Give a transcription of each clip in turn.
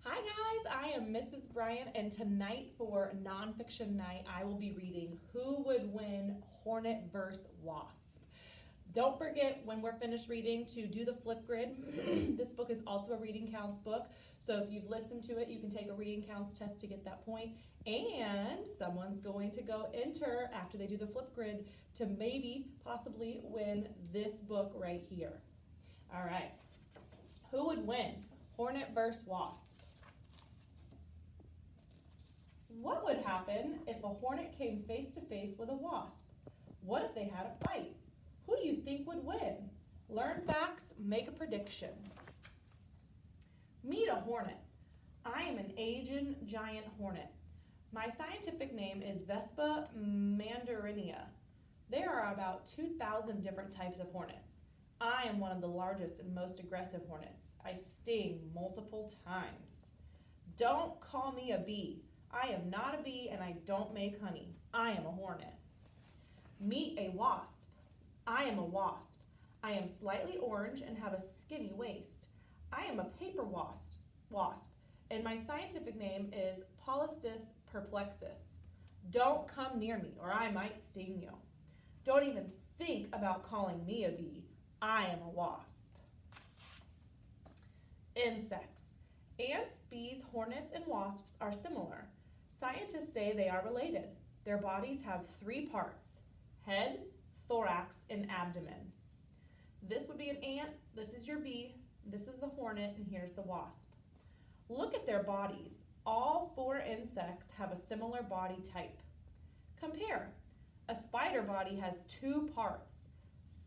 Hi guys, I am Mrs. Bryant, and tonight for Nonfiction Night, I will be reading Who Would Win, Hornet vs. Wasp. Don't forget when we're finished reading to do the Flipgrid. This book is also a reading counts book, so if you've listened to it, you can take a reading counts test to get that point. And someone's going to go enter after they do the Flipgrid to maybe, possibly win this book right here. All right, who would win, Hornet vs. Wasp? What would happen if a hornet came face to face with a wasp? What if they had a fight? Who do you think would win? Learn facts, make a prediction. Meet a hornet. I am an Asian giant hornet. My scientific name is Vespa mandarinia. There are about 2,000 different types of hornets. I am one of the largest and most aggressive hornets. I sting multiple times. Don't call me a bee. I am not a bee and I don't make honey. I am a hornet. Meet a wasp. I am a wasp. I am slightly orange and have a skinny waist. I am a paper wasp, and my scientific name is Polistus perplexus. Don't come near me or I might sting you. Don't even think about calling me a bee. I am a wasp. Insects. Ants, bees, hornets, and wasps are similar. Scientists say they are related. Their bodies have 3 parts: head, thorax, and abdomen. This would be an ant, this is your bee, this is the hornet, and here's the wasp. Look at their bodies. All 4 insects have a similar body type. Compare. A spider body has 2 parts: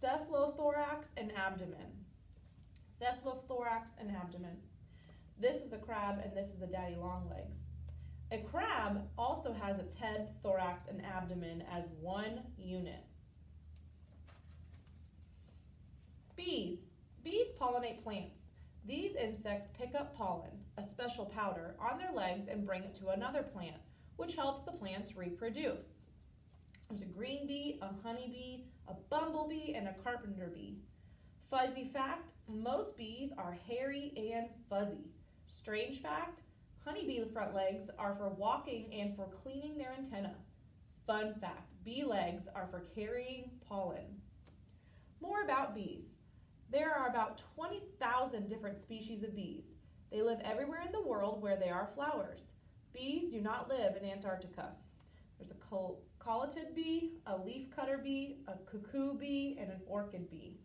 cephalothorax and abdomen. Cephalothorax and abdomen. This is a crab and this is a daddy long legs. A crab also has its head, thorax, and abdomen as one unit. Bees. Bees pollinate plants. These insects pick up pollen, a special powder, on their legs and bring it to another plant, which helps the plants reproduce. There's a green bee, a honeybee, a bumblebee, and a carpenter bee. Fuzzy fact, most bees are hairy and fuzzy. Strange fact, honeybee front legs are for walking and for cleaning their antenna. Fun fact, bee legs are for carrying pollen. More about bees. There are about 20,000 different species of bees. They live everywhere in the world where there are flowers. Bees do not live in Antarctica. There's a colletid bee, a leafcutter bee, a cuckoo bee, and an orchid bee.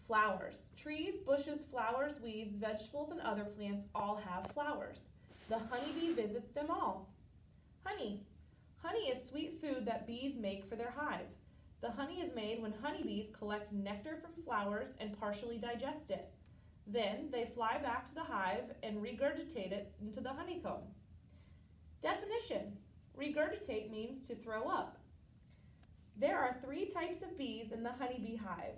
Flowers. Trees, bushes, flowers, weeds, vegetables, and other plants all have flowers. The honeybee visits them all. Honey. Honey is sweet food that bees make for their hive. The honey is made when honeybees collect nectar from flowers and partially digest it. Then they fly back to the hive and regurgitate it into the honeycomb. Definition. Regurgitate means to throw up. There are 3 types of bees in the honeybee hive.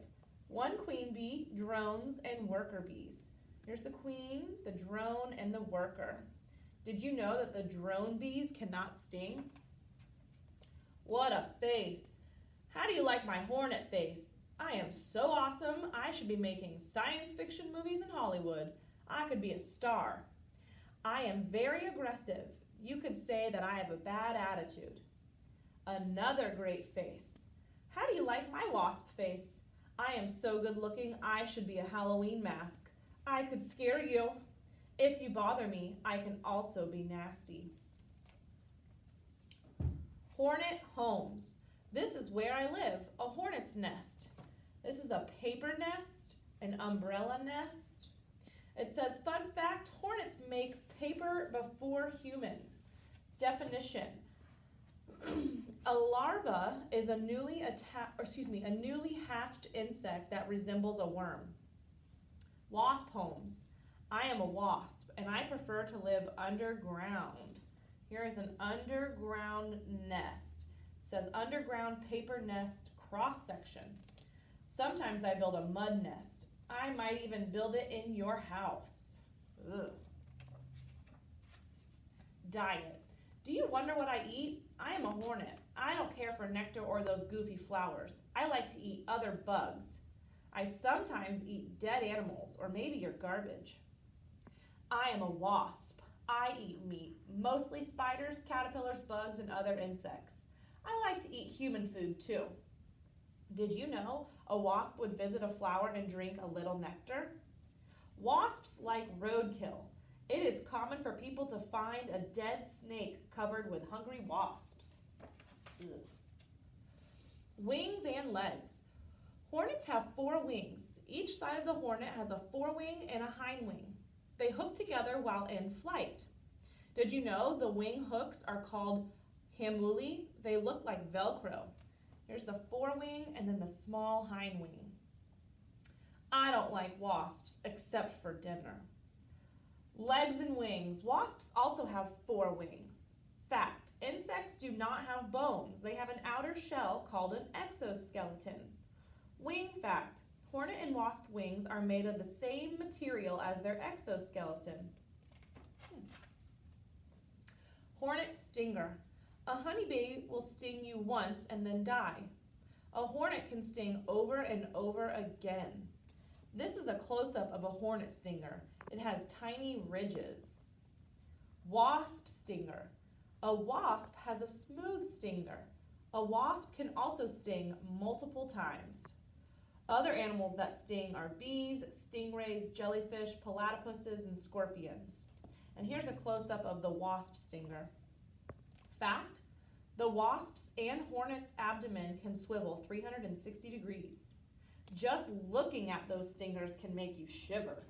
1 queen bee, drones, and worker bees. Here's the queen, the drone, and the worker. Did you know that the drone bees cannot sting? What a face! How do you like my hornet face? I am so awesome, I should be making science fiction movies in Hollywood. I could be a star. I am very aggressive. You could say that I have a bad attitude. Another great face. How do you like my wasp face? I am so good looking, I should be a Halloween mask. I could scare you. If you bother me, I can also be nasty. Hornet homes. This is where I live, a hornet's nest. This is a paper nest, an umbrella nest. It says, fun fact, hornets make paper before humans. Definition. A larva is a newly hatched insect that resembles a worm. Wasp homes. I am a wasp and I prefer to live underground. Here is an underground nest. It says underground paper nest cross section. Sometimes I build a mud nest. I might even build it in your house. Ugh. Diet. Do you wonder what I eat? I am a hornet. I don't care for nectar or those goofy flowers. I like to eat other bugs. I sometimes eat dead animals or maybe your garbage. I am a wasp. I eat meat, mostly spiders, caterpillars, bugs, and other insects. I like to eat human food too. Did you know a wasp would visit a flower and drink a little nectar? Wasps like roadkill. It is common for people to find a dead snake covered with hungry wasps. Ugh. Wings and legs. Hornets have 4 wings. Each side of the hornet has a forewing and a hind wing. They hook together while in flight. Did you know the wing hooks are called hamuli? They look like Velcro. Here's the forewing and then the small hind wing. I don't like wasps except for dinner. Legs and wings. Wasps also have 4 wings. Fact, insects do not have bones. They have an outer shell called an exoskeleton. Wing fact, hornet and wasp wings are made of the same material as their exoskeleton. Hornet stinger. A honeybee will sting you once and then die. A hornet can sting over and over again. This is a close-up of a hornet stinger. It has tiny ridges. Wasp stinger. A wasp has a smooth stinger. A wasp can also sting multiple times. Other animals that sting are bees, stingrays, jellyfish, platypuses, and scorpions. And here's a close-up of the wasp stinger. Fact, the wasp's and hornet's abdomen can swivel 360 degrees. Just looking at those stingers can make you shiver.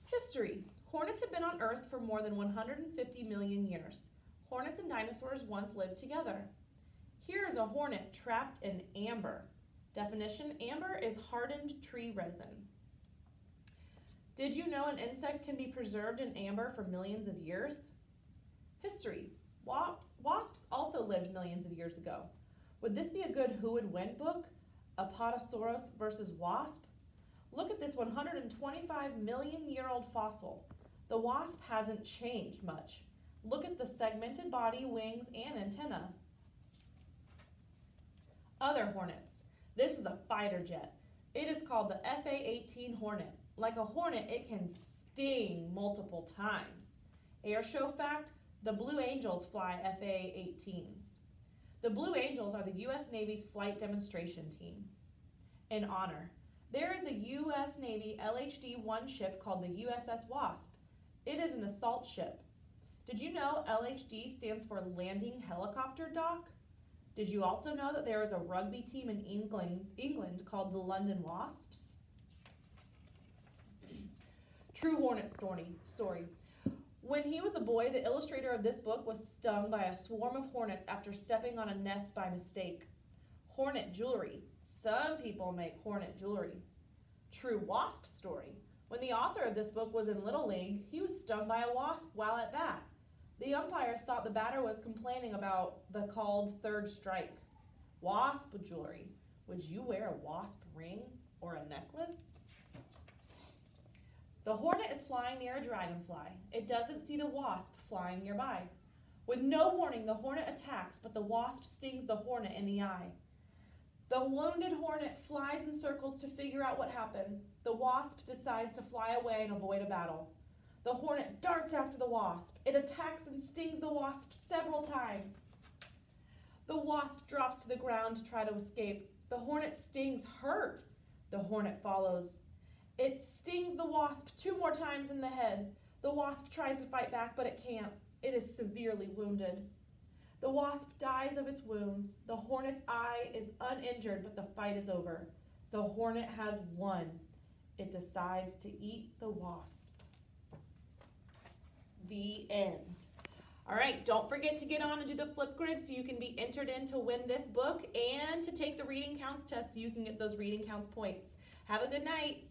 History. Hornets have been on Earth for more than 150 million years. Hornets and dinosaurs once lived together. Here is a hornet trapped in amber. Definition, amber is hardened tree resin. Did you know an insect can be preserved in amber for millions of years? History. Wasps also lived millions of years ago. Would this be a good Who Would Win book? Apatosaurus versus wasp? Look at this 125 million year old fossil. The wasp hasn't changed much. Look at the segmented body, wings, and antenna. Other hornets. This is a fighter jet. It is called the fc89318d Hornet. Like a hornet, it can sting multiple times. Air show fact, the Blue Angels fly FA-18s. The Blue Angels are the U.S. Navy's flight demonstration team. In honor, there is a U.S. Navy LHD-1 ship called the USS Wasp. It is an assault ship. Did you know LHD stands for Landing Helicopter Dock? Did you also know that there is a rugby team in England called the London Wasps? True hornet story. When he was a boy, the illustrator of this book was stung by a swarm of hornets after stepping on a nest by mistake. Hornet jewelry. Some people make hornet jewelry. True wasp story. When the author of this book was in Little League, he was stung by a wasp while at bat. The umpire thought the batter was complaining about the called third strike. Wasp jewelry. Would you wear a wasp ring or a necklace? The hornet is flying near a dragonfly. It doesn't see the wasp flying nearby. With no warning, the hornet attacks, but the wasp stings the hornet in the eye. The wounded hornet flies in circles to figure out what happened. The wasp decides to fly away and avoid a battle. The hornet darts after the wasp. It attacks and stings the wasp several times. The wasp drops to the ground to try to escape. The hornet stings hurt. The hornet follows. It stings the wasp 2 more times in the head. The wasp tries to fight back, but it can't. It is severely wounded. The wasp dies of its wounds. The hornet's eye is uninjured, but the fight is over. The hornet has won. It decides to eat the wasp. The end. All right, don't forget to get on and do the Flipgrid so you can be entered in to win this book and to take the reading counts test so you can get those reading counts points. Have a good night.